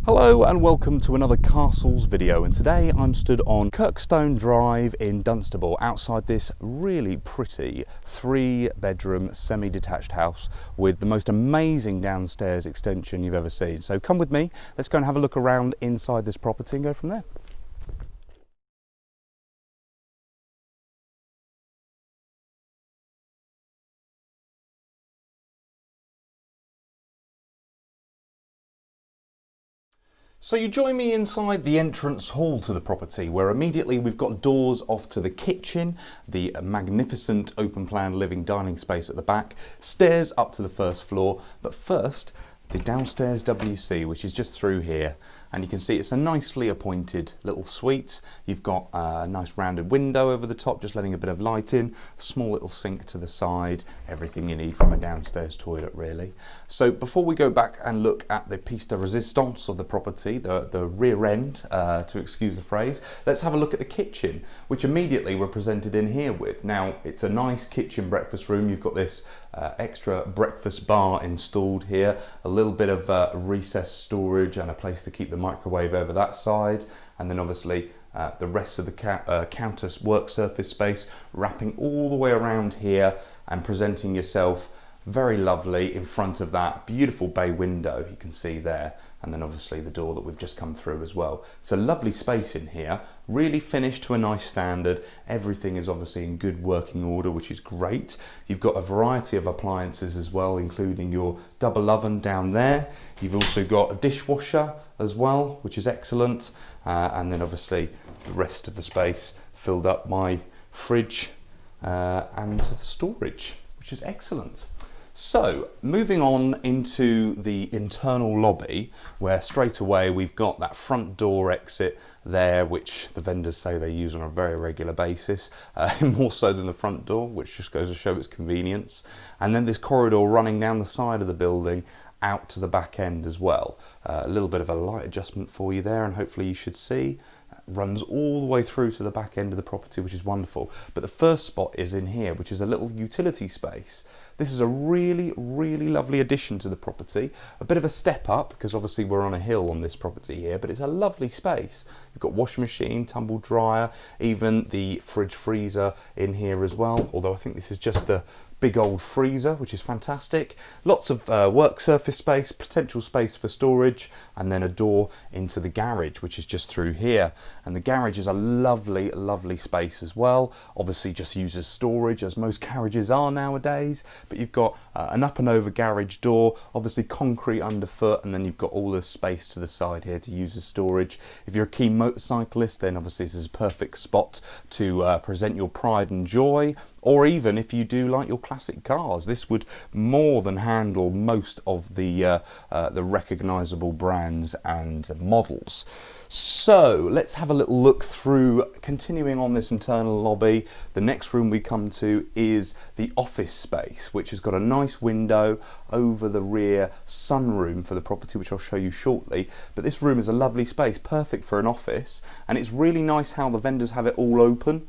Hello and welcome to another Castles video, and today I'm stood on Kirkstone Drive in Dunstable outside this really pretty 3-bedroom semi-detached house with the most amazing downstairs extension you've ever seen. So come with me, let's go and have a look around inside this property and go from there. So you join me inside the entrance hall to the property, where immediately we've got doors off to the kitchen, the magnificent open plan living dining space at the back, stairs up to the first floor, but first the downstairs WC, which is just through here. And you can see it's a nicely appointed little suite. You've got a nice rounded window over the top, just letting a bit of light in, a small little sink to the side, everything you need from a downstairs toilet really. So before we go back and look at the piece de resistance of the property, the rear end, to excuse the phrase, let's have a look at the kitchen, which immediately we're presented in here with. Now, it's a nice kitchen breakfast room. You've got this extra breakfast bar installed here, a little bit of recessed storage and a place to keep the microwave over that side, and then obviously the rest of the counter work surface space wrapping all the way around here and presenting yourself very lovely in front of that beautiful bay window you can see there, and then obviously the door that we've just come through as well. It's a lovely space in here, really finished to a nice standard. Everything is obviously in good working order, which is great. You've got a variety of appliances as well, including your double oven down there. You've also got a dishwasher as well, which is excellent, and then obviously the rest of the space filled up by fridge and storage, which is excellent. So, moving on into the internal lobby, where straight away we've got that front door exit there, which the vendors say they use on a very regular basis, more so than the front door, which just goes to show its convenience. And then this corridor running down the side of the building out to the back end as well. A little bit of a light adjustment for you there, and hopefully you should see. Runs all the way through to the back end of the property, which is wonderful. But the first spot is in here, which is a little utility space. This is a really lovely addition to the property. A bit of a step up, because obviously we're on a hill on this property here, but it's a lovely space. You've got washing machine, tumble dryer, even the fridge freezer in here as well, although I think this is just the big old freezer, which is fantastic. Lots of work surface space, potential space for storage, and then a door into the garage, which is just through here. And the garage is a lovely space as well. Obviously just uses storage, as most garages are nowadays, but you've got an up and over garage door, obviously concrete underfoot, and then you've got all the space to the side here to use as storage. If you're a keen motorcyclist, then obviously this is a perfect spot to present your pride and joy. Or even if you do like your classic cars, this would more than handle most of the recognisable brands and models. So let's have a little look through, continuing on this internal lobby. The next room we come to is the office space, which has got a nice window over the rear sunroom for the property, which I'll show you shortly. But this room is a lovely space, perfect for an office, and it's really nice how the vendors have it all open.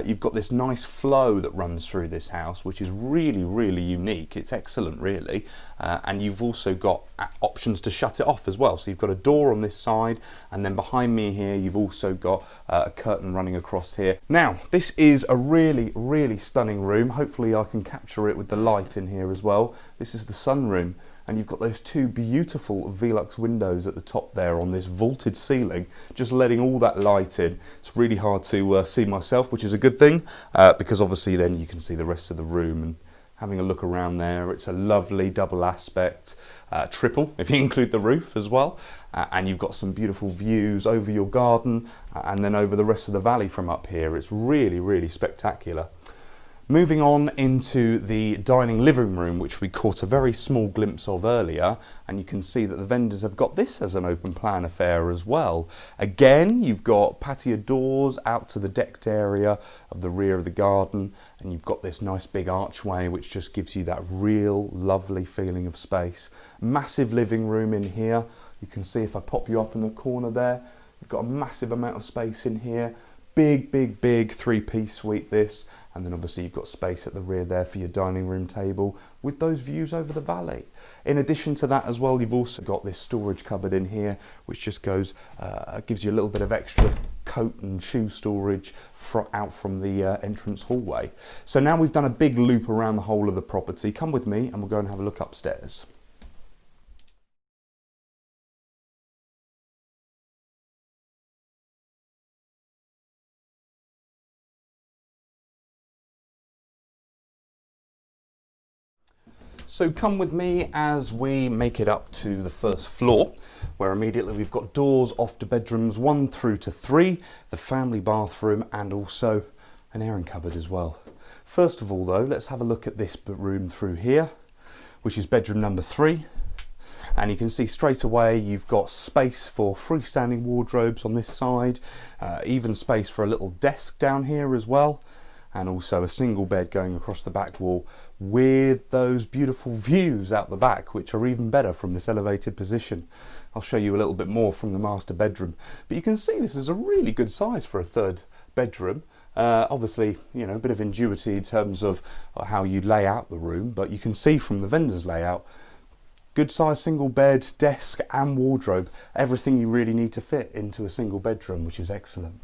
You've got this nice flow that runs through this house, which is really unique. It's excellent really, and you've also got options to shut it off as well. So you've got a door on this side, and then behind me here you've also got a curtain running across here. Now this is a really stunning room. Hopefully I can capture it with the light in here as well. This is the sunroom, and you've got those two beautiful Velux windows at the top there on this vaulted ceiling, just letting all that light in. It's really hard to see myself, which is a good thing, because obviously then you can see the rest of the room. And having a look around there, it's a lovely double aspect, triple if you include the roof as well, and you've got some beautiful views over your garden and then over the rest of the valley from up here. It's really spectacular. Moving on into the dining living room, which we caught a very small glimpse of earlier, and you can see that the vendors have got this as an open plan affair as well. Again, you've got patio doors out to the decked area of the rear of the garden, and you've got this nice big archway which just gives you that real lovely feeling of space. Massive living room in here. You can see if I pop you up in the corner there, you've got a massive amount of space in here. Big three-piece suite this, and then obviously you've got space at the rear there for your dining room table with those views over the valley. In addition to that as well, you've also got this storage cupboard in here, which just goes, gives you a little bit of extra coat and shoe storage out from the entrance hallway. So now we've done a big loop around the whole of the property. Come with me and we'll go and have a look upstairs. So come with me as we make it up to the first floor, where immediately we've got doors off to bedrooms 1 through to 3, the family bathroom and also an airing cupboard as well. First of all though, let's have a look at this room through here, which is bedroom number 3. And you can see straight away you've got space for freestanding wardrobes on this side, even space for a little desk down here as well, and also a single bed going across the back wall with those beautiful views out the back, which are even better from this elevated position. I'll show you a little bit more from the master bedroom, but you can see this is a really good size for a 3rd bedroom. Obviously, you know, a bit of ingenuity in terms of how you lay out the room, but you can see from the vendor's layout, good size single bed, desk and wardrobe, everything you really need to fit into a single bedroom, which is excellent.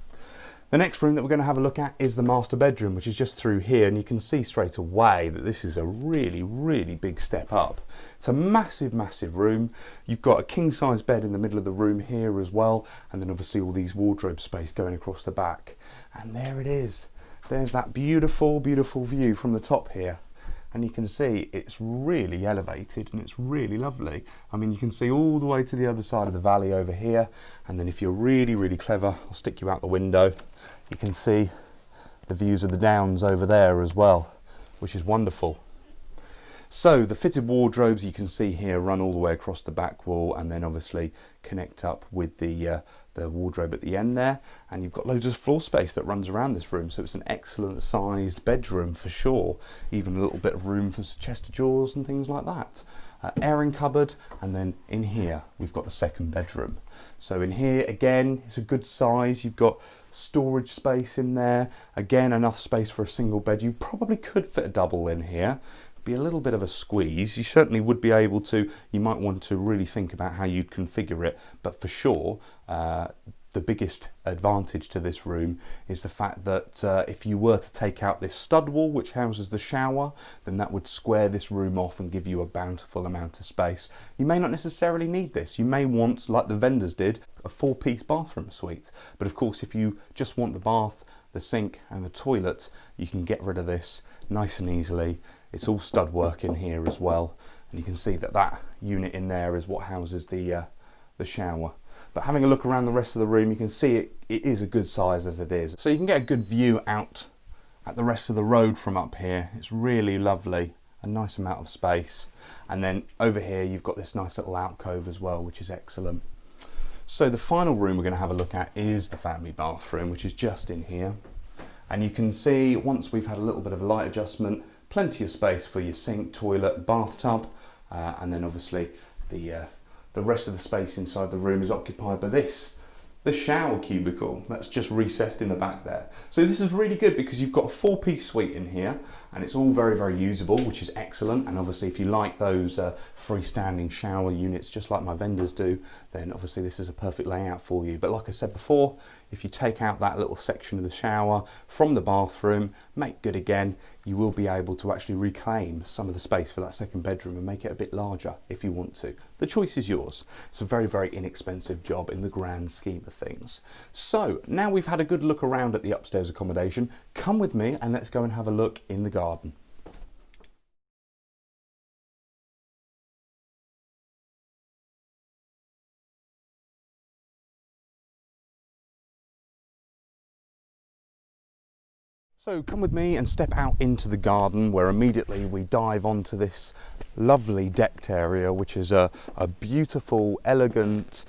The next room that we're going to have a look at is the master bedroom, which is just through here, and you can see straight away that this is a really big step up. It's a massive room. You've got a king size bed in the middle of the room here as well, and then obviously all these wardrobe space going across the back. And there it is. There's that beautiful view from the top here. And you can see it's really elevated and it's really lovely. I mean, you can see all the way to the other side of the valley over here. And then if you're really clever, I'll stick you out the window. You can see the views of the Downs over there as well, which is wonderful. So the fitted wardrobes you can see here run all the way across the back wall and then obviously connect up with the wardrobe at the end there, and you've got loads of floor space that runs around this room, so it's an excellent sized bedroom for sure. Even a little bit of room for chest of drawers and things like that. Airing cupboard, and then in here we've got the 2nd bedroom. So in here again, it's a good size. You've got storage space in there, again enough space for a single bed. You probably could fit a double in here. Be a little bit of a squeeze. You certainly would be able to. You might want to really think about how you'd configure it, but for sure the biggest advantage to this room is the fact that if you were to take out this stud wall which houses the shower, then that would square this room off and give you a bountiful amount of space. You may not necessarily need this. You may want, like the vendors did, a 4-piece bathroom suite, but of course if you just want the bath, the sink and the toilet, you can get rid of this nice and easily. It's all stud work in here as well, and you can see that that unit in there is what houses the shower. But having a look around the rest of the room, you can see it is a good size as it is. So you can get a good view out at the rest of the road from up here. It's really lovely, a nice amount of space. And then over here you've got this nice little alcove as well, which is excellent. So the final room we're going to have a look at is the family bathroom, which is just in here. And you can see once we've had a little bit of a light adjustment, plenty of space for your sink, toilet, bathtub, and then obviously the rest of the space inside the room is occupied by this, the shower cubicle that's just recessed in the back there. So this is really good because you've got a 4-piece suite in here and it's all very usable, which is excellent. And obviously if you like those freestanding shower units just like my vendors do, then obviously this is a perfect layout for you. But like I said before, if you take out that little section of the shower from the bathroom, make good again, you will be able to actually reclaim some of the space for that 2nd bedroom and make it a bit larger if you want to. The choice is yours. It's a very inexpensive job in the grand scheme of things. So now we've had a good look around at the upstairs accommodation, come with me and let's go and have a look in the garden. So come with me and step out into the garden, where immediately we dive onto this lovely decked area, which is a beautiful, elegant,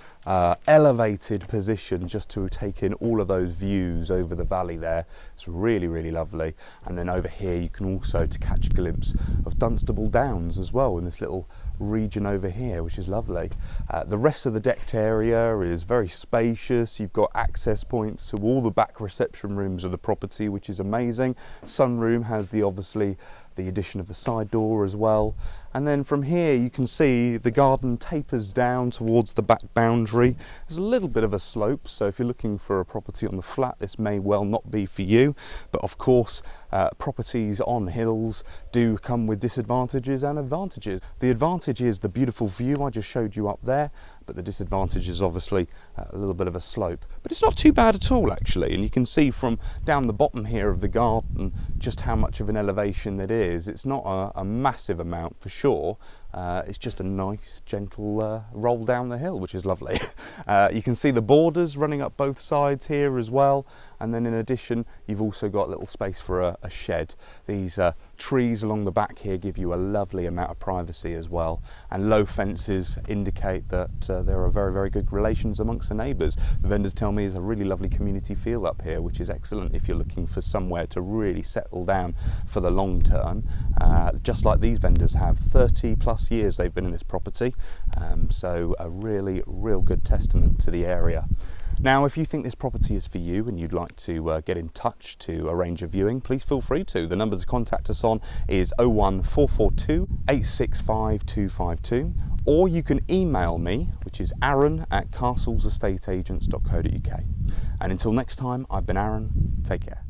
elevated position just to take in all of those views over the valley there. It's really lovely. And then over here you can also catch a glimpse of Dunstable Downs as well in this little region over here, which is lovely. The rest of the decked area is very spacious. You've got access points to all the back reception rooms of the property, which is amazing. Sunroom has obviously the addition of the side door as well. And then from here you can see the garden tapers down towards the back boundary. There's a little bit of a slope, so if you're looking for a property on the flat, this may well not be for you. But of course, properties on hills do come with disadvantages and advantages. The advantage is the beautiful view I just showed you up there, but the disadvantage is obviously a little bit of a slope. But it's not too bad at all actually, and you can see from down the bottom here of the garden just how much of an elevation it is. It's not a massive amount for sure. It's just a nice gentle roll down the hill, which is lovely. You can see the borders running up both sides here as well, and then in addition you've also got a little space for a shed. These trees along the back here give you a lovely amount of privacy as well, and low fences indicate that there are very good relations amongst the neighbours. The vendors tell me there's a really lovely community feel up here, which is excellent if you're looking for somewhere to really settle down for the long term, just like these vendors have. 30+ years they've been in this property, so a real good testament to the area. Now, if you think this property is for you and you'd like to get in touch to arrange a viewing, please feel free to. The number to contact us on is 01442 865 252, or you can email me, which is aaron@castlesestateagents.co.uk. And until next time, I've been Aaron. Take care.